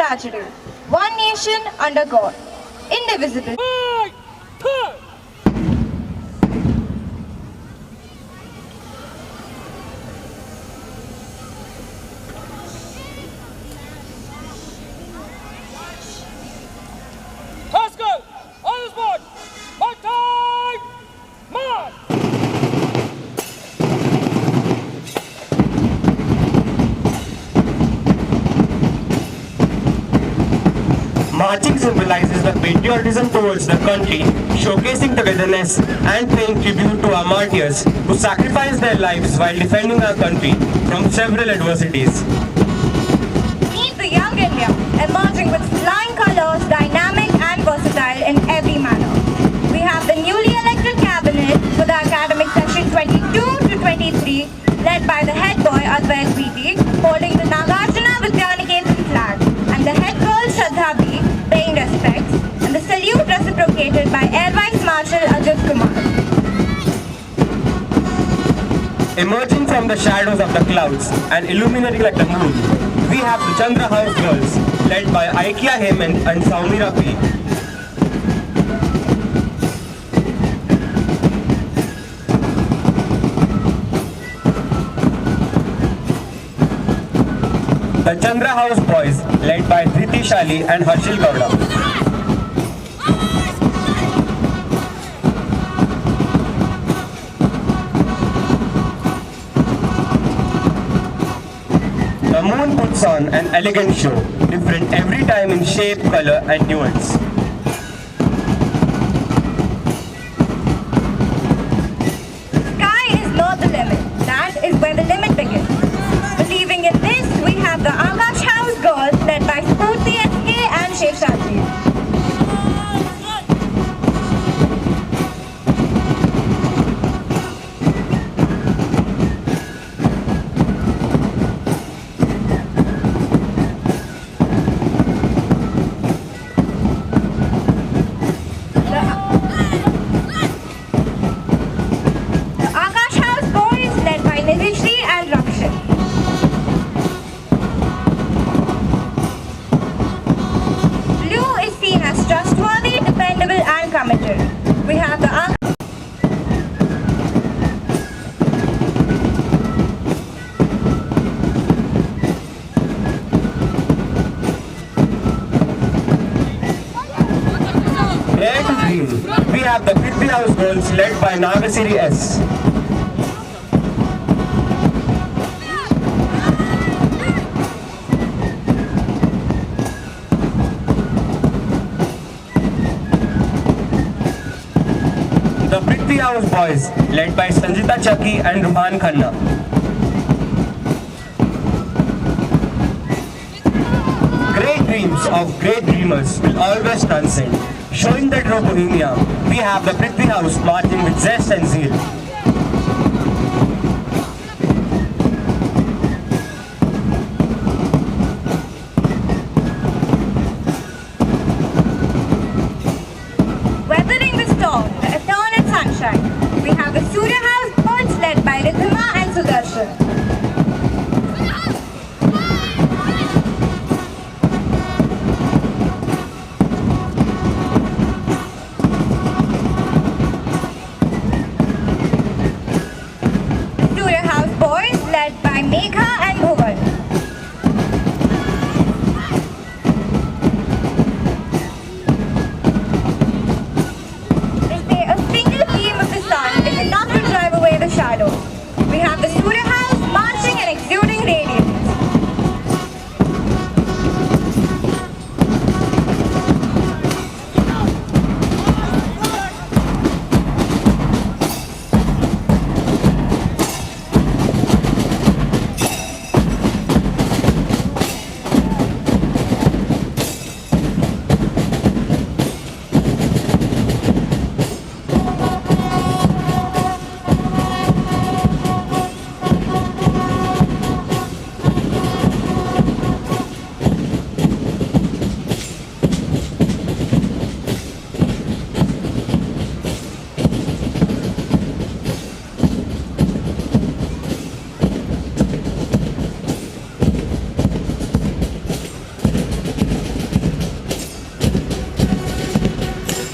tragedy. One nation under God, indivisible. Pascal, on the spot. Mark time. Mark. Marching symbolizes the patriotism towards the country, showcasing togetherness and paying tribute to our martyrs who sacrificed their lives while defending our country from several adversities. Meet the young India, emerging with flying colors, dynamic and versatile in every manner. We have the newly elected cabinet for the academic session 22 to 23, led by the head boy Advait Preeti, holding the Nagarjuna Vidyaniketan flag, and the head girl Shraddha B, paying respects, and the salute reciprocated by Air Vice Marshal Ajit Kumar. Emerging from the shadows of the clouds and illuminating like the moon, we have the Chandra House Girls, led by Aikia Hemant and Saumira P. The Chandra House Boys, led by Dhriti Shali and Harshil Gowda. The moon puts on an elegant show, different every time in shape, color and nuance. Sky is not the limit. That is where the limit begins. Believing in this, we have the Akash House Girls, led by Spurti SK and Sheshaji. We have the We have the Prithvi House Girls, led by Nagasiri S. The Prithvi House Boys, led by Sanjita Chaki and Ruhan Khanna. Great dreams of great dreamers will always transcend. Showing the true Bohemia, we have the Prithvi House marching with zest and zeal. Weathering the storm, the eternal sunshine. We have the Surya House Girls, led by Ridhima and Sudarshan.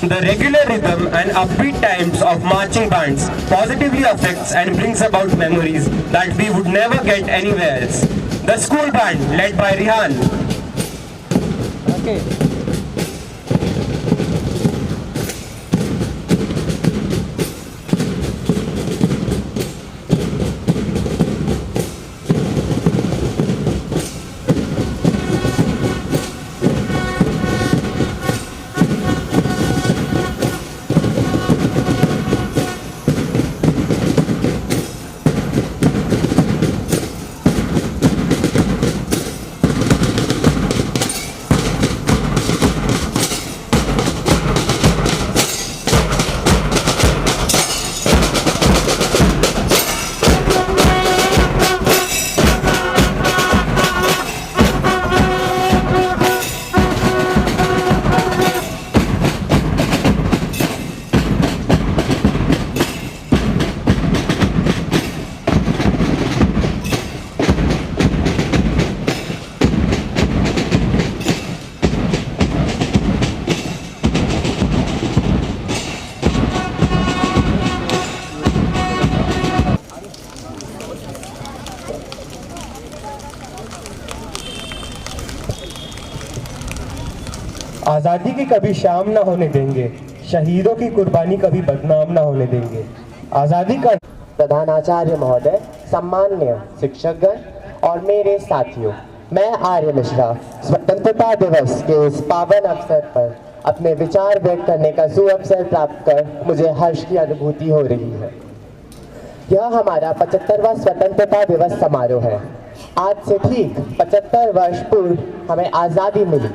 The regular rhythm and upbeat times of marching bands positively affects and brings about memories that we would never get anywhere else. The school band, led by Rihan. Okay. आज़ादी की कभी शाम ना होने देंगे, शहीदों की कुर्बानी कभी बदनाम ना होने देंगे। आज़ादी का प्रधानाचार्य महोदय, सम्माननीय शिक्षकगण और मेरे साथियों, मैं आर्य मिश्रा स्वतंत्रता दिवस के इस पावन अवसर पर अपने विचार व्यक्त करने का सुअवसर प्राप्त कर मुझे हर्ष की अनुभूति हो रही है। यह हमारा 75वां स्वतंत्रता दिवस समारोह है। आज से ठीक 75 वर्ष पूर्व हमें आज़ादी मिली।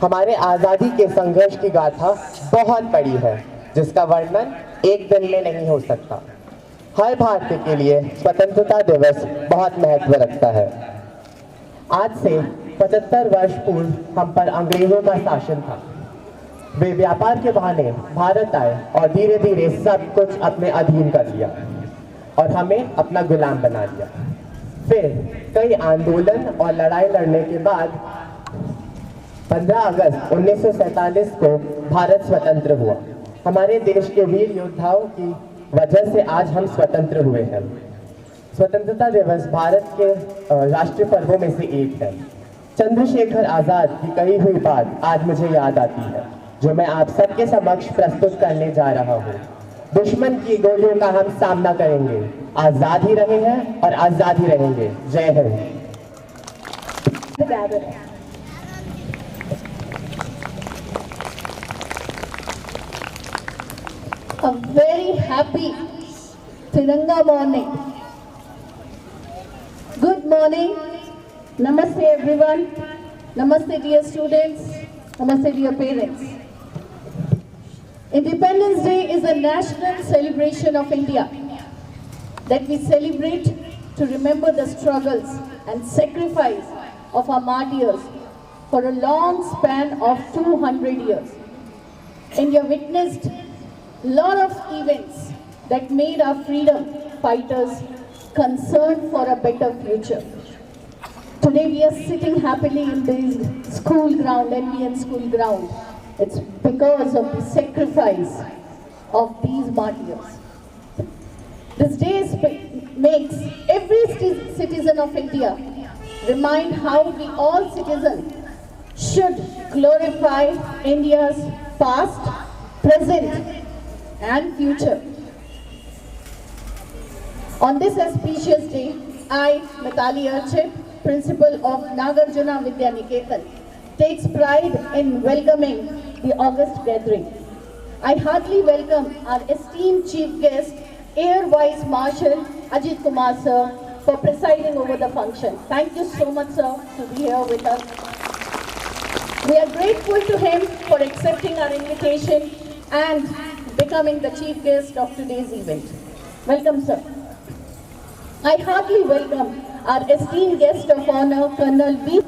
हमारे आज़ादी के संघर्ष की गाथा बहुत बड़ी है, जिसका वर्णन एक दिन में नहीं हो सकता। हर भारतीय के लिए स्वतंत्रता दिवस बहुत महत्व रखता है। आज से 75 वर्ष पूर्व हम पर अंग्रेजों का शासन था। वे व्यापार के बहाने भारत आए और धीरे धीरे सब कुछ अपने अधीन कर लिया और हमें अपना गुलाम बना लिया। फिर कई आंदोलन और लड़ाई लड़ने के बाद 15 अगस्त 1947 को भारत स्वतंत्र हुआ। हमारे देश के वीर योद्धाओं की वजह से आज हम स्वतंत्र हुए हैं। स्वतंत्रता दिवस भारत के राष्ट्रीय पर्वों में से एक है। चंद्रशेखर आजाद की कही हुई बात आज मुझे याद आती है, जो मैं आप सबके समक्ष प्रस्तुत करने जा रहा हूँ। दुश्मन की गोलियों का हम सामना करेंगे, आजाद ही रहे हैं और आजाद ही रहेंगे। जय Hind. A very happy Tiranga morning. Good morning. Namaste everyone. Namaste dear students. Namaste dear parents. Independence Day is a national celebration of India that we celebrate to remember the struggles and sacrifice of our martyrs for a long span of 200 years. India witnessed lot of events that made our freedom fighters concerned for a better future. Today we are sitting happily in this school ground, NBN school ground. It's because of the sacrifice of these martyrs. This day makes every citizen of India remind how we all citizens should glorify India's past, present and future. On this auspicious day, I, Mitali Archit, Principal of Nagarjuna Vidya Niketan, takes pride in welcoming the August gathering. I heartily welcome our esteemed Chief Guest, Air Vice Marshal Ajit Kumar Sir, for presiding over the function. Thank you so much, sir, to be here with us. We are grateful to him for accepting our invitation and becoming the chief guest of today's event. Welcome, sir. I heartily welcome our esteemed guest of honor, Colonel B.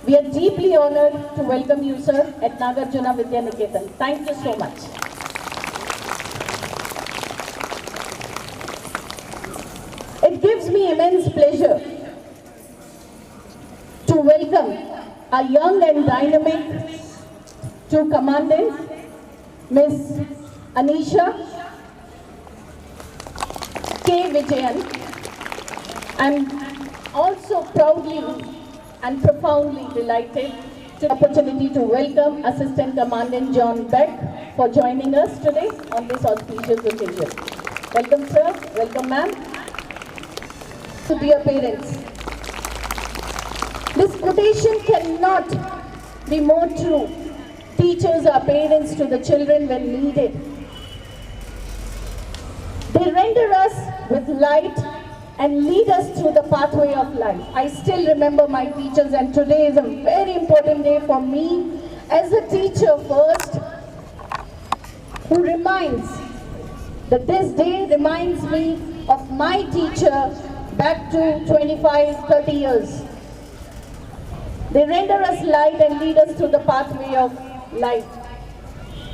We are deeply honored to welcome you, sir, at Nagarjuna Vidya Niketan. Thank you so much. It gives me immense pleasure to welcome a young and dynamic two commandants Miss Anisha K. Vijayan. I'm also proudly and profoundly delighted to the opportunity to welcome Assistant Commandant John Beck for joining us today on this auspicious occasion. Welcome, sir. Welcome, ma'am. To dear parents, this quotation cannot be more true. Teachers are parents to the children when needed. They render us with light and lead us through the pathway of life. I still remember my teachers, and today is a very important day for me as a teacher first, who reminds that this day reminds me of my teacher back to 25, 30 years. They render us light and lead us through the pathway of life.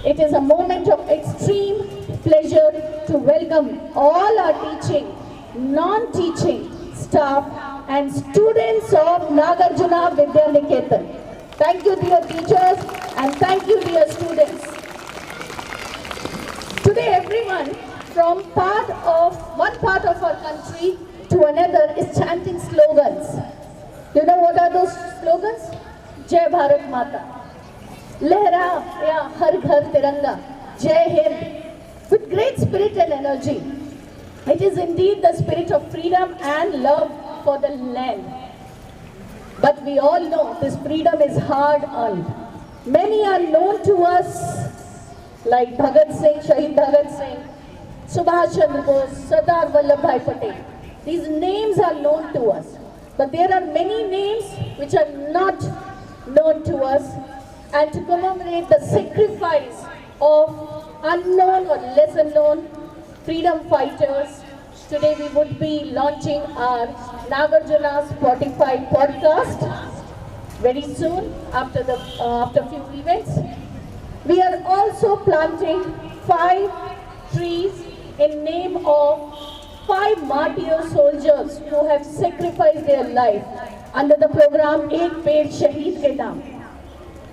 It is a moment of extreme pleasure to welcome all our teaching, non-teaching staff and students of Nagarjuna Vidya Niketan. Thank you, dear teachers, and thank you, dear students. Today, everyone from one part of our country to another is chanting slogans. You know what are those slogans? Jai Bharat Mata, Lehra ya Har Ghar Tiranga, Jai Hind, with great spirit and energy. It is indeed the spirit of freedom and love for the land. But we all know this freedom is hard earned. Many are known to us like Bhagat Singh, Shahid Bhagat Singh, Subhash Chandra Bose, Sardar Vallabhbhai Patel. These names are known to us. But there are many names which are not known to us, and to commemorate the sacrifice of unknown or lesser known freedom fighters, today we would be launching our Nagarjuna Spotify podcast very soon after a few events. We are also planting 5 trees in name of 5 martyr soldiers who have sacrificed their life under the program Ek Ped Shaheed Ke Naam.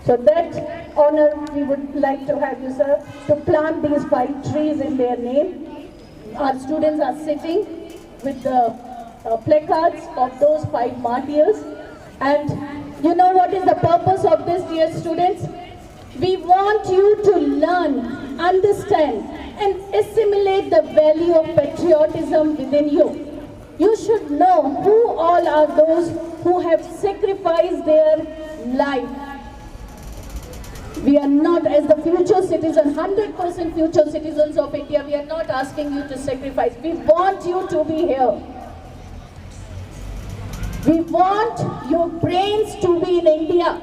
So that honor we would like to have you, sir, to plant these 5 trees in their name. Our students are sitting with the placards of those 5 martyrs. And you know what is the purpose of this, dear students? We want you to learn, understand, and assimilate the value of patriotism within you. You should know who all are those who have sacrificed their life. We are not, as the future citizens, 100% future citizens of India, we are not asking you to sacrifice. We want you to be here. We want your brains to be in India,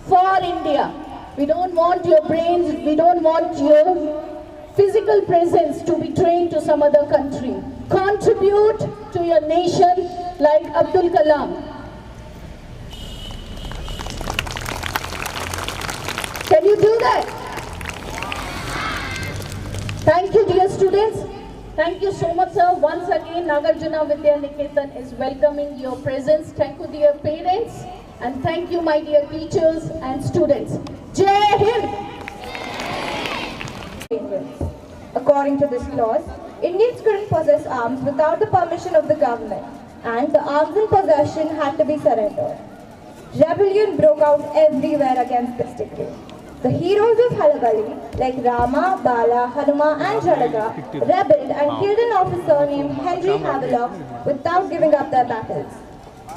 for India. We don't want your brains, we don't want your physical presence to be trained to some other country. Contribute to your nation like Abdul Kalam. Can you do that? Thank you, dear students. Thank you so much, sir. Once again, Nagarjuna Vidya Niketan is welcoming your presence. Thank you, dear parents. And thank you, my dear teachers and students. Jai Hind! According to this clause, Indians couldn't possess arms without the permission of the government, and the arms in possession had to be surrendered. Rebellion broke out everywhere against this decree. The heroes of Halagali, like Rama, Bala, Hanuma and Jadaga, rebelled and killed an officer named Henry Havelock without giving up their battles.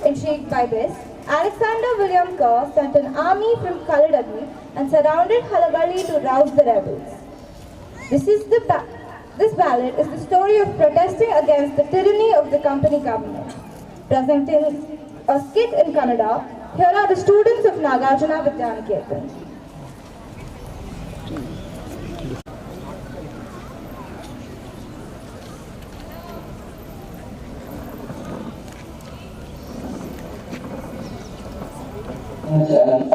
Intrigued by this, Alexander William Kerr sent an army from Kaladagi and surrounded Halagali to rouse the rebels. This ballad is the story of protesting against the tyranny of the company government. Presenting a skit in Kannada, here are the students of Nagarjuna Vidya Niketan. Chandra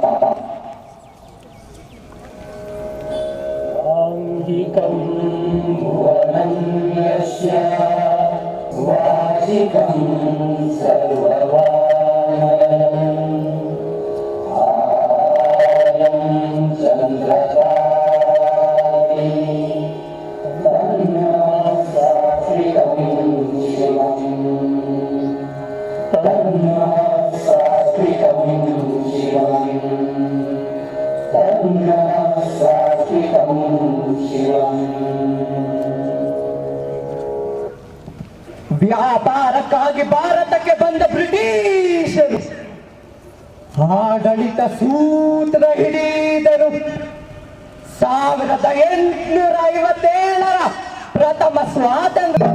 ವ್ಯಾಪಾರಕ್ಕಾಗಿ ಭಾರತಕ್ಕೆ ಬಂದ ಬ್ರಿಟಿಷರು ಆಡಳಿತ ಸೂತ್ರ ಹಿಡಿದರು. 1857 ಪ್ರಥಮ ಸ್ವಾತಂತ್ರ್ಯ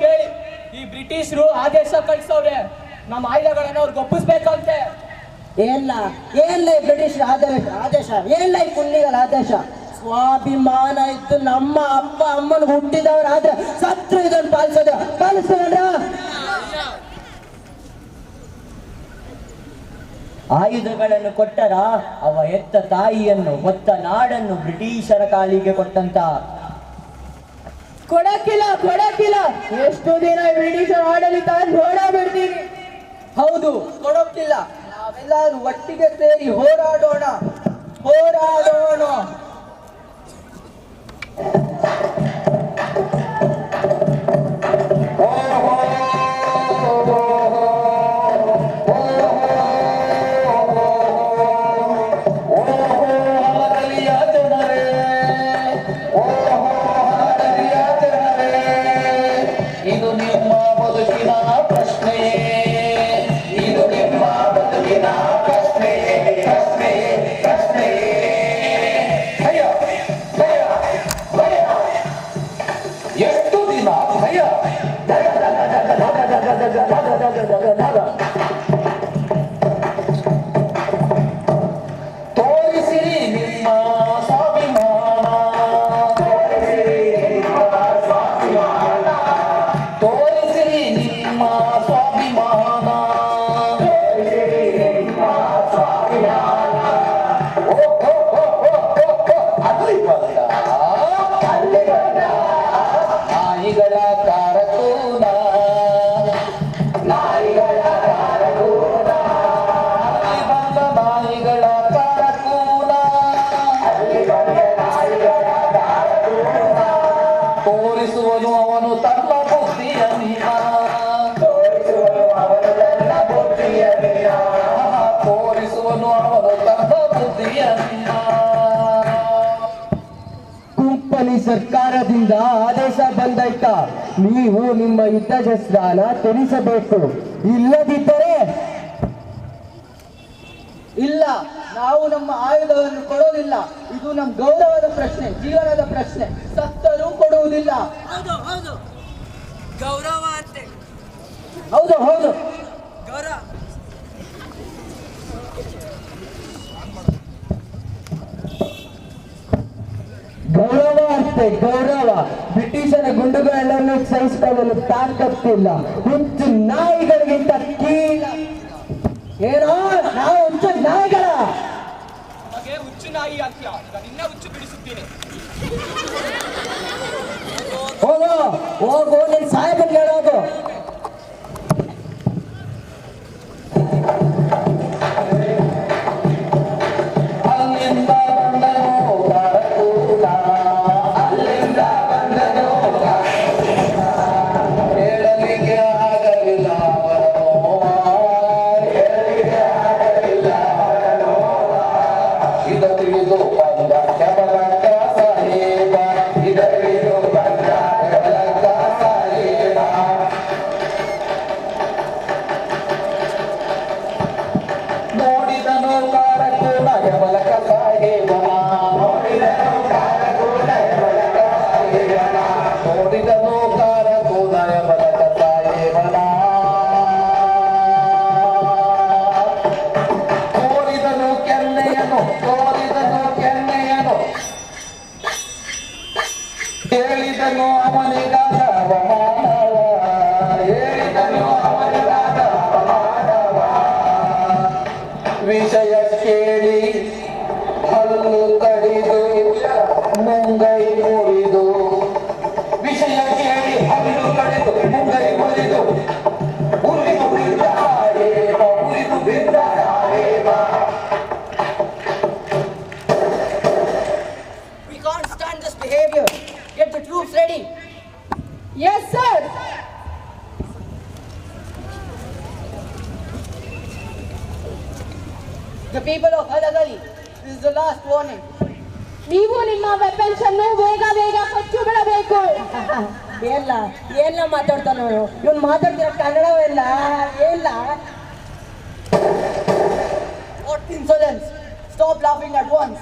ಕೇಳಿ ಈ ಬ್ರಿಟಿಷರು ಆದೇಶ ಕಳಿಸವ್ರೆ ನಮ್ಮ ಆಯುಧಗಳನ್ನು ಅವ್ರಿಗೆ ಒಪ್ಪಿಸ್ಬೇಕಂತೆ. ಏಲ್ಲ ಬ್ರಿಟಿಷ್ ಆದೇಶ ಏಲ್ಲ ಈ ಪುಣ್ಯಗಳ ಆದೇಶ. ಸ್ವಾಭಿಮಾನ ಇದ್ದು ನಮ್ಮ ಅಪ್ಪ ಅಮ್ಮನ ಹುಟ್ಟಿದವರಾದ್ರೆ ಸತ್ರ ಇದನ್ನು ಪಾಲಿಸ್ತಾರ. ಆಯುಧಗಳನ್ನು ಕೊಟ್ಟರ ಅವ ಎತ್ತ ತಾಯಿಯನ್ನು ಹೊತ್ತ ನಾಡನ್ನು ಬ್ರಿಟಿಷರ ಕಾಲಿಗೆ ಕೊಟ್ಟಂತ. ಕೊಡಕ್ಕಿಲ್ಲ ಎಷ್ಟು ದಿನ ಬ್ರಿಟಿಷರ ಆಡಳಿತ ನೋಡಬಿಡ್ತೀನಿ. ಹೌದು, ಕೊಡೋಕ್ಕಿಲ್ಲ. ನಾವೆಲ್ಲರೂ ಒಟ್ಟಿಗೆ ಸೇರಿ ಹೋರಾಡೋಣ. ಇದು ನಿಮ್ಮ ಬದುಕಿನ ಪ್ರಶ್ನೆ, ಇದು ನಿಮ್ಮ ಬದುಕಿನ ಪ್ರಶ್ನೆ. ಎಷ್ಟು ದಿನ ಭಯ? ತೋರಿಸಿರಿ ನಿಮ್ಮ ಸ್ವಾಭಿಮಾನ, ತೋರಿಸಿರಿ ನಿಮ್ಮ ಸ್ವಾಭಿಮಾನ. ನಾಯಿಗಳ ಕಾರಕೂನ, ನಾಯಿಗಳ ಕಾರಕೂನ, ಅಲ್ಲಿ ಬಂದ ನಾಯಿಗಳ ಕಾರಕೂನ, ಅಲ್ಲಿ ಬಂದ ನಾಯಿಗಳ ಕಾರಕೂನ. ತೋರಿಸುವನು ಅವನು ತನ್ನ ಬುದ್ಧಿಯ ನೀನ, ತೋರಿಸುವನು ಅವನು ತನ್ನ ಬುದ್ಧಿಯ ನೀನ, ತೋರಿಸುವನು ಅವನು ತನ್ನ ಬುದ್ಧಿಯ ನೀನ. ಕಂಪನಿ ಸರ್ಕಾರದಿಂದ ಆದೇಶ ಬಂದಾಯ್ತ, ನೀವು ನಿಮ್ಮ ಯುದ್ಧ ಶಸ್ತ್ರನ ತೆರಿಸಬೇಕು. ಇಲ್ಲದಿದ್ದರೆ ಇಲ್ಲ, ನಾವು ನಮ್ಮ ಆಯುಧವನ್ನು ಕೊಡೋದಿಲ್ಲ. ಇದು ನಮ್ಮ ಗೌರವದ ಪ್ರಶ್ನೆ, ಜೀವನದ ಪ್ರಶ್ನೆ. ಸತ್ತರೂ ಕೊಡುವುದಿಲ್ಲ. ಗೌರವ ಅಂತೆ. ಹೌದು ಗೌರವ. ಗೌರವ. ಬ್ರಿಟಿಷರ ಗುಂಡುಗಳೆಲ್ಲರನ್ನು ಸಹಿಸಿಕೊಳ್ಳಲು ತಾಕತ್ತಿಲ್ಲ. ಹುಚ್ಚು ನಾಯಿಗಳಿಗಿಂತ ಕೀಳ. ಏನೋ ನಾವು ಹುಚ್ಚು ನಾಯಿಗಳ. ನಮಗೆ ಹುಚ್ಚು ನಾಯಿ ಅಂತ್ಯ. ಈಗ ನಿನ್ನ ಹುಚ್ಚು ಬಿಡಿಸುತ್ತೇನೆ. ಹೋಗು ನಿನ್ ಸಾಹೇಬನ್ ಹೇಳೋದು. ಅಲ್ಲಿಂದ ಬಂದನು ಕಾರಕೂನ, ಅಲ್ಲಿಂದ ಬಂದನು ಕಾರಕೂನ. ಹೇಳಲಿಕ್ಕೆ ಆಗಲಿಲ್ಲ ಅವರ ನೋವ, ಹೇಳಲಿಕ್ಕೆ ಆಗಲಿಲ್ಲ ಅವರ ನೋವ. ಇದ ತಿಳಿದು ಬಂದ ಕೆಬಲಕ್ಕ ಸಾಹೇಬ, ಇದ ತಿಳಿದು ಬಂದ ಕೆಬಲಕ್ಕ ಸಾಹೇಬ. ನೋಡಿದನು ಕಾರಕೂನ ಯಮಲಕ ಸಾಹೇಬನ, ನೋಡಿದನು ಕಾರಕೂನ ಯಮಲಕ ಸಾಹೇಬನ, ನೋಡಿದನು ಕಾರಕೂನ ಯಮಲಕ ಸಾಹೇಬನ. ತೋರಿದನು ಕೆನ್ನೆಯನ್ನು, ತೋರಿದನು ಕೆನ್ನೆ ಹೇಳಿದನು ಅವನಿಗಾದ ಅವಮಾನವ, ಹೇಳಿದನು ಅವನಿಗಾದ ಅವಮಾನವ. ವಿಷಯ ಕೇಳಿ ಹಲ್ಲು ಕಡಿದು ಮುಂಗೈ ಮುರಿದು, ವಿಷಯ ಕೇಳಿ ಹಲ್ಲು ಕಡಿದು ಮುಂಗೈ ಮುರಿದು, ಉರಿದು ಬಿದ್ದ ಹಾರೇವ, ಉರಿದು ಬಿದ್ದ ಹಾರೇವ. We can't stand this behavior. Get the troops ready. Yes, sir. The people of Halagali, this is the last warning. ನೀವು ನಿಮ್ಮ ವೆಪನ್ಸ್ ಅನ್ನು ಬೇಗ ಬೇಗ ಕೊಚ್ಚು ಬಿಡಬೇಕು. ಎಲ್ಲ ಮಾತಾಡ್ತಾನ ಇವನು ಮಾತಾಡ್ತಿರೋ ಕನ್ನಡವೆಲ್ಲ ಇಲ್ಲ. What insolence! Stop laughing at once.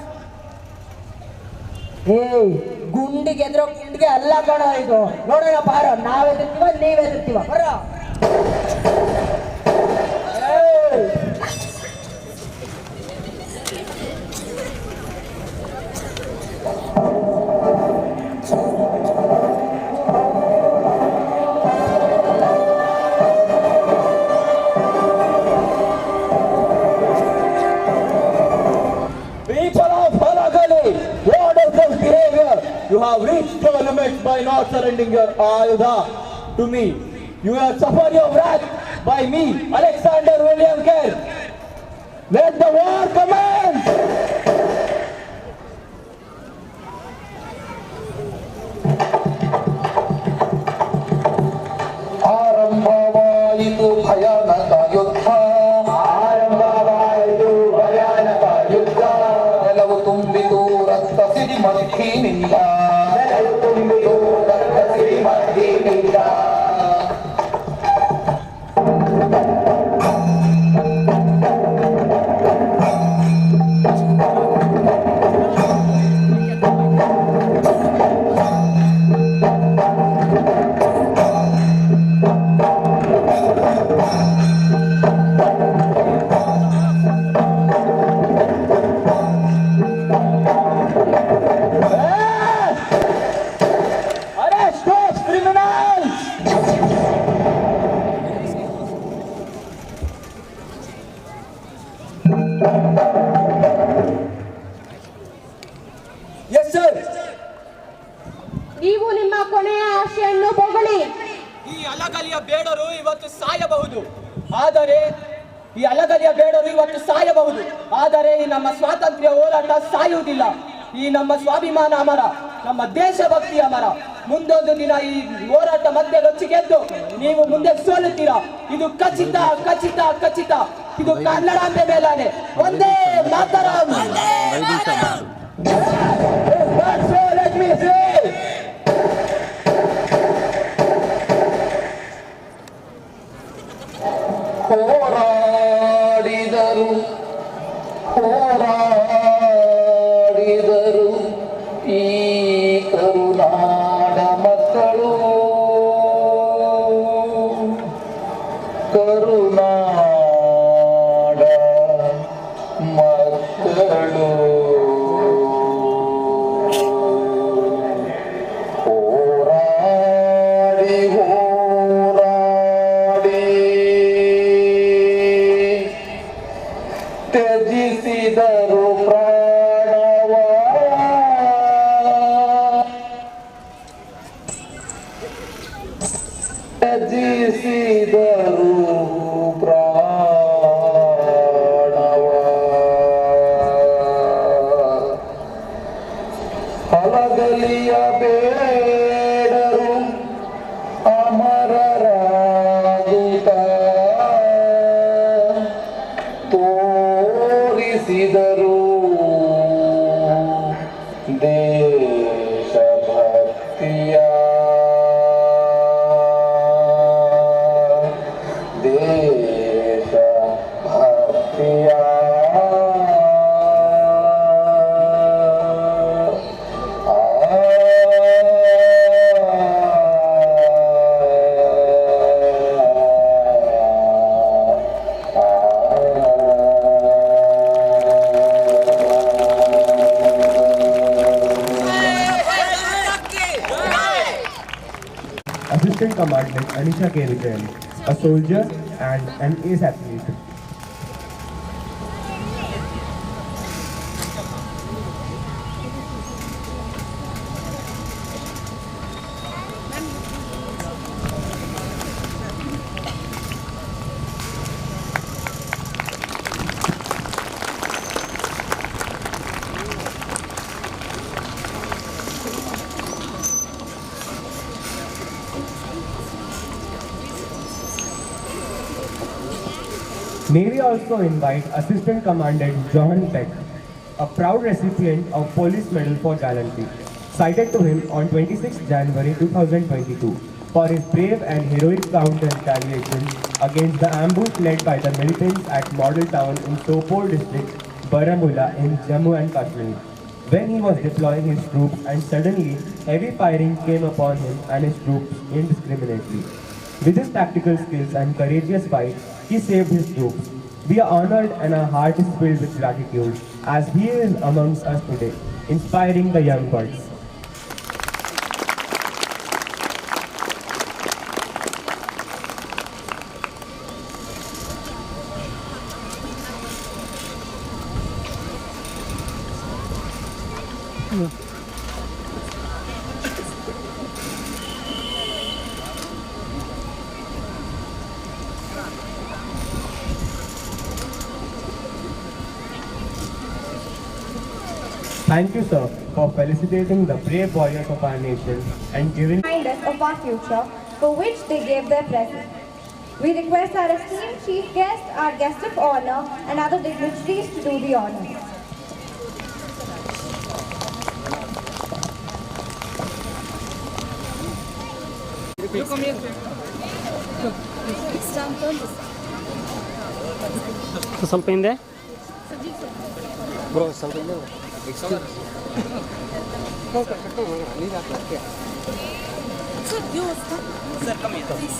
ಗುಂಡಿಗೆ ಎದ್ರೋ ಗುಂಡಿಗೆ ಅಲ್ಲ ಕಣ ಇದು. ನೋಡೋಣ ಬಾರೋ, ನಾವೆದಿರ್ತೀವ ನೀವೆದಿರ್ತೀವ ಬರೋ. People of Halagali, what is this behavior? You have reached your limits by not surrendering your ayuda to me. You have suffered your wrath by me, Alexander William Kerr. Let the war commence! ಆರಂಭವಾಯಿತು ಭಯಾನಕ ಯುದ್ಧ, ಆರಂಭವಾಯಿತು ಭಯಾನಕ ಯುದ್ಧ. ನೆಲವು ತುಂಬಿತು ರಕ್ತ ಸಿಡಿಮದ್ದಿನಿಂದ, ನೆಲವು ತುಂಬಿತು ರಕ್ತ ಸಿಡಿಮದ್ದಿನಿಂದ. Arrest those criminals! Yes, sir. ನೀವು ನಿಮ್ಮ ಕೊನೆಯ ಆಶೆಯನ್ನು ಹೊಗಳಿ. ಈ ಅಲಗಲಿಯ ಬೇಡರು ಇವತ್ತು ಸಾಯಬಹುದು, ಆದರೆ ಈ ಅಲಗಲಿಯ ಬೇಡರು ಇವತ್ತು ಸಾಯಬಹುದು, ಆದರೆ ಈ ನಮ್ಮ ಸ್ವಾತಂತ್ರ್ಯ ಹೋರಾಟ ಸಾಯುವುದಿಲ್ಲ. ಈ ನಮ್ಮ ಸ್ವಾಭಿಮಾನ ಅಮರ, ನಮ್ಮ ದೇಶಭಕ್ತಿ ಅಮರ. ಮುಂದೊಂದು ದಿನ ಈ ಹೋರಾಟ ಮತ್ತೆ ರೊಚ್ಚಿಗೆದ್ದು ನೀವು ಮುಂದೆ ಸೋಲುತ್ತೀರಾ. ಇದು ಖಚಿತ ಖಚಿತ ಖಚಿತ. ಇದು ಕನ್ನಡಾಂಬೆ ಮೇಲಾನೆ. ಒಂದೇ ಮಾತರಂ. That's all, let me say. ಹೋರಾಡಿದರು ಹೋರಾಡಿದರು ಈ ಕರುನಾಡ ಮಕ್ಕಳು, ಕರುನಾಡ ಮಕ್ಕಳು. ಹೋರಾಡಿ ಹೋರಾಡಿ ತ್ಯಜಿಸಿದರು ಪ್ರಾಣವ, ತ್ಯಜಿಸಿದರು ಪ್ರಾಣವ. ಹಲಗಲಿಯ ಬೇಡರು ಅಮರರಾಗುತ್ತ ತೋರಿಸಿದರು ದೇಶಭಕ್ತಿಯ, ದೇಶಭಕ್ತಿಯ. ಆ Assistant Commandant Anisha K. Vijayan, a soldier and an ace athlete. May we also invite Assistant Commandant John Peck, a proud recipient of Police Medal for Gallantry, cited to him on 26 January 2022 for his brave and heroic counter-retaliation against the ambush led by the militants at Model Town in Sopore district, Baramulla in Jammu and Kashmir, when he was deploying his troops and suddenly heavy firing came upon him and his troops indiscriminately. With his tactical skills and courageous fight, he saved his troops. We are honored and our heart is filled with gratitude as he is amongst us today, inspiring the young birds. Thank you, sir, for felicitating the brave warriors of our nation and giving Us of our future, for which they gave their present. We request our esteemed chief guest, our guest of honor, and other dignitaries to do the honors. ಸ್ವಲ್ಪ ಹಿಂದೆ bro ಸ್ವಲ್ಪ ಹಿಂದೆ Sir, you stop. Sir, come here. Please.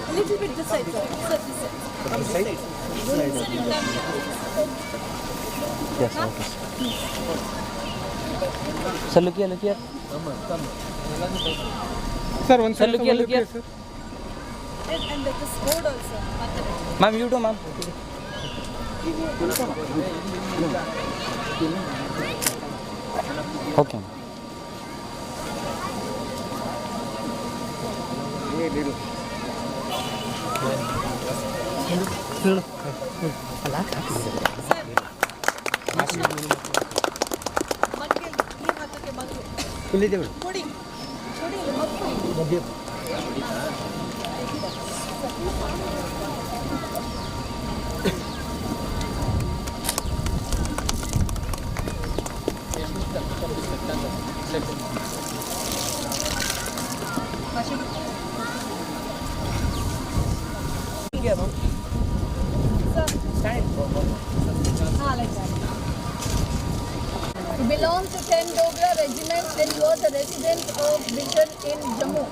A little bit this side, sir. Sir, this side. This side? Sir, you turn here. Yes, okay. Sir, look here. Sir, one sir, look here. Sir. And let us board also. Ma'am, you too, ma'am. Okay. He belonged to 10 Dogra regiment and he was a resident of Bichar in Jammu.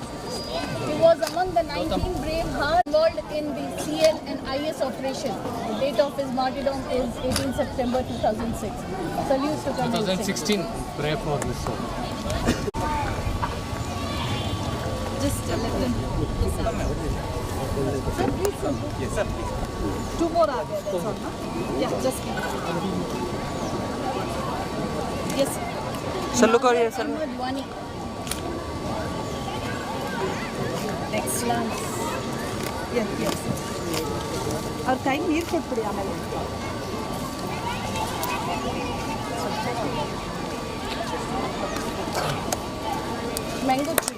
He was among the 19 brave hearts involved in the CN and IS operation. The date of his martyrdom is 18 September 2006. Salute to Colonel Singh. 2016 pray for this sir. Just a little. Sir, please, sir. Yes, sir, please. Two more are there, that's all, no? Yeah, just give. Yes. Sir, look over here, sir. Dwani. Excellent. Yes. ಅವ್ರ ಕೈ ನೀರು ಕೊಟ್ಬಿಡಿ ಆಮೇಲೆ mango tree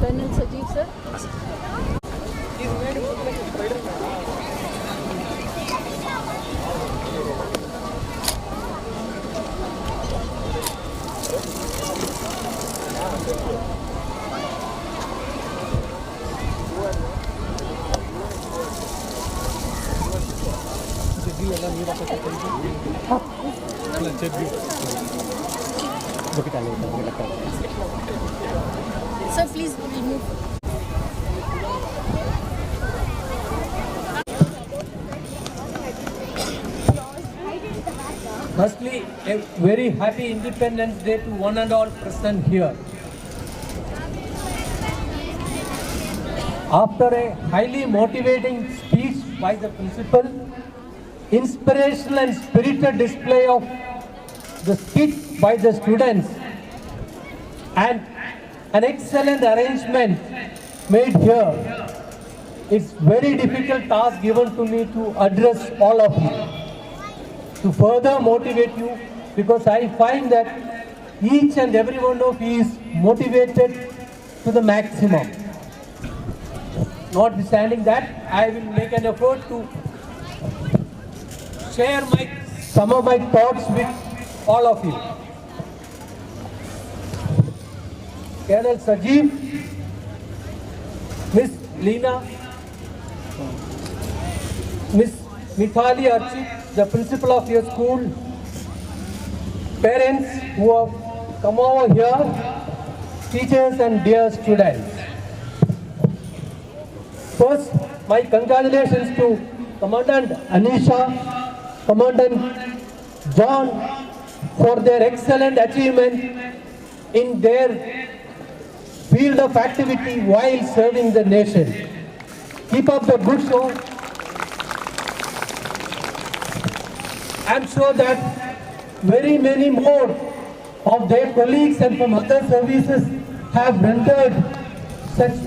Colonel Sajeev, sir. Sir, please remove. Firstly, a very happy Independence Day to one and all present here. After a highly motivating speech by the principal, inspirational and spirited display of the skit by the students, and an excellent arrangement made here, it's very difficult task given to me to address all of you, to further motivate you, because I find that each and every one of you is motivated to the maximum. Notwithstanding that, I will make an effort to share some of my thoughts with all of you. Colonel Sajeev, Miss Leena, Miss Mithali Archit, the principal of your school, parents who have come over here, teachers and dear students. First, my congratulations to Commandant Anisha, Commandant John for their excellent achievement in their field of activity while serving the nation. Keep up the good show. I'm sure that very many more of their colleagues and from other services have rendered such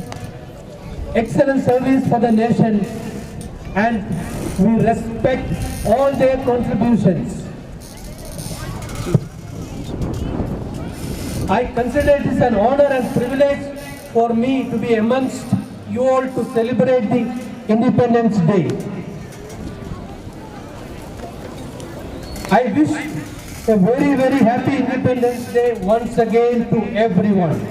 excellent service for the nation, and we respect all their contributions. I consider it is an honor and privilege for me to be amongst you all to celebrate the Independence Day. I wish a very, very happy Independence Day once again to everyone.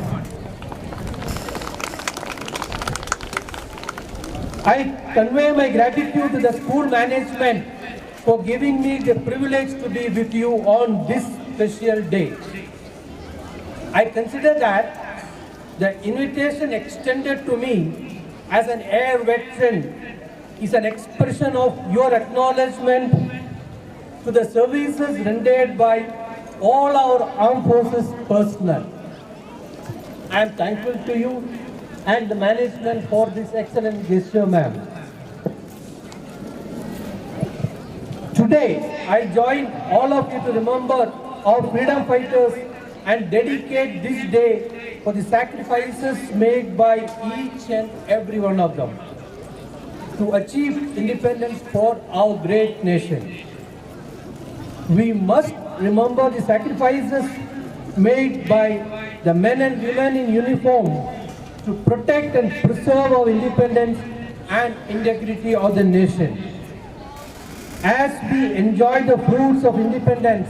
I convey my gratitude to the school management for giving me the privilege to be with you on this special day. I consider that the invitation extended to me as an air veteran is an expression of your acknowledgement to the services rendered by all our armed forces personnel. I am thankful to you and the management for this excellent gesture, ma'am. Today, I join all of you to remember our freedom fighters and dedicate this day for the sacrifices made by each and every one of them to achieve independence for our great nation. We must remember the sacrifices made by the men and women in uniform to protect and preserve our independence and integrity of the nation. As we enjoy the fruits of independence,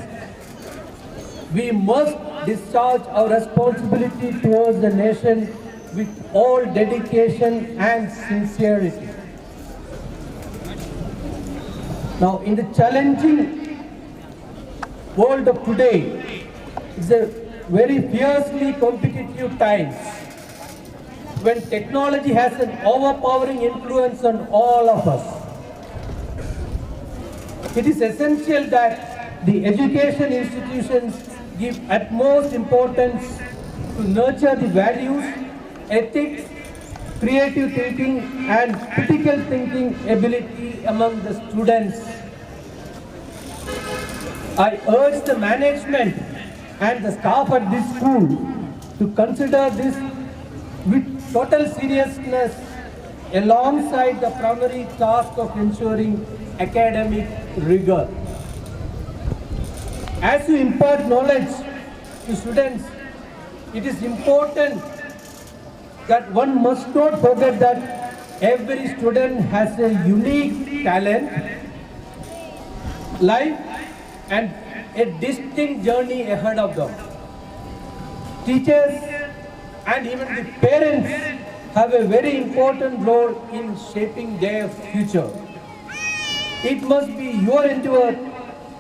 we must discharge our responsibility towards the nation with all dedication and sincerity. Now, in the challenging world of today, it's a very fiercely competitive times when technology has an overpowering influence on all of us. It is essential that the education institutions give utmost importance to nurture the values, ethics, creative thinking and critical thinking ability among the students. I urge the management and the staff at this school to consider this with total seriousness alongside the primary task of ensuring academic rigor. As you impart knowledge to students, it is important that one must not forget that every student has a unique talent, life, and a distinct journey ahead of them. Teachers and even the parents have a very important role in shaping their future. It must be your endeavor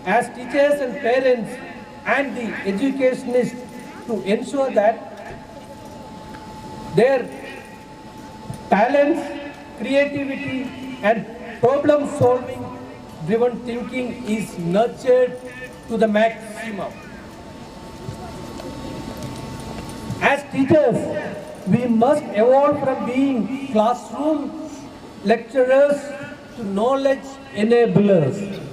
as teachers and parents and the educationists to ensure that their talents, creativity and problem-solving driven thinking is nurtured to the maximum. As teachers, we must evolve from being classroom lecturers to knowledge enablers.